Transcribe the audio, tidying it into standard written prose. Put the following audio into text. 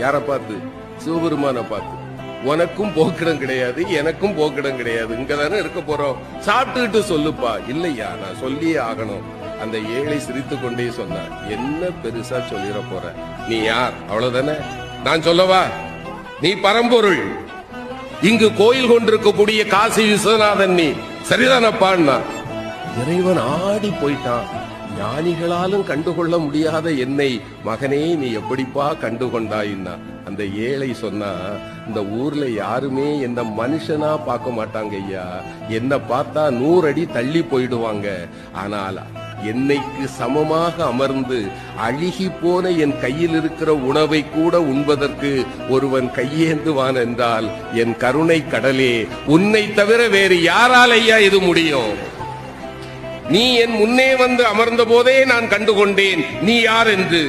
யார பார்த்து? சிவபெருமான பார்த்து. உனக்கும் போக்கிடம் கிடையாது, எனக்கும் போக்கிடம் கிடையாது, இங்கதானே இருக்க போறோம், சாப்பிட்டுக்கிட்டு சொல்லுப்பா. இல்லையா, நான் சொல்லியே ஆகணும். அந்த ஏழை சிரித்து கொண்டே சொன்னார், என்ன பெருசா சொல்லிட போற, நீ யார், அவ்வளவுதானே, நான் சொல்லவா, நீ பரம்பொருள், இங்கு கோயில் கொண்டிருக்கக்கூடிய காசி விஸ்வநாதன், நீ சரிதானப்பான்னா. இறைவன் ஆடி போயிட்டான். ஞானிகளாலும் கண்டுகொள்ள முடியாத என்னை மகனே நீ எப்படிப்பா கண்டுகொண்டாயின்னா. அந்த ஏழை சொன்னா, இந்த ஊர்ல யாருமே என்ன மனுஷனா பார்க்க மாட்டாங்க ஐயா, என்ன பார்த்தா 100 அடி தள்ளி போயிடுவாங்க. ஆனால் என்னைக்கு சமமாக அமர்ந்து அழுகி போன என் கையில் இருக்கிற உணவை கூட உண்பதற்கு ஒருவன் கையேந்துவான் என்றால் என் கருணை கடலே, உன்னை தவிர வேறு யாரால் ஐயா இது முடியும்? நீ என் முன்னே வந்து அமர்ந்த போதே நான் கண்டுகொண்டேன் நீ யார் என்று.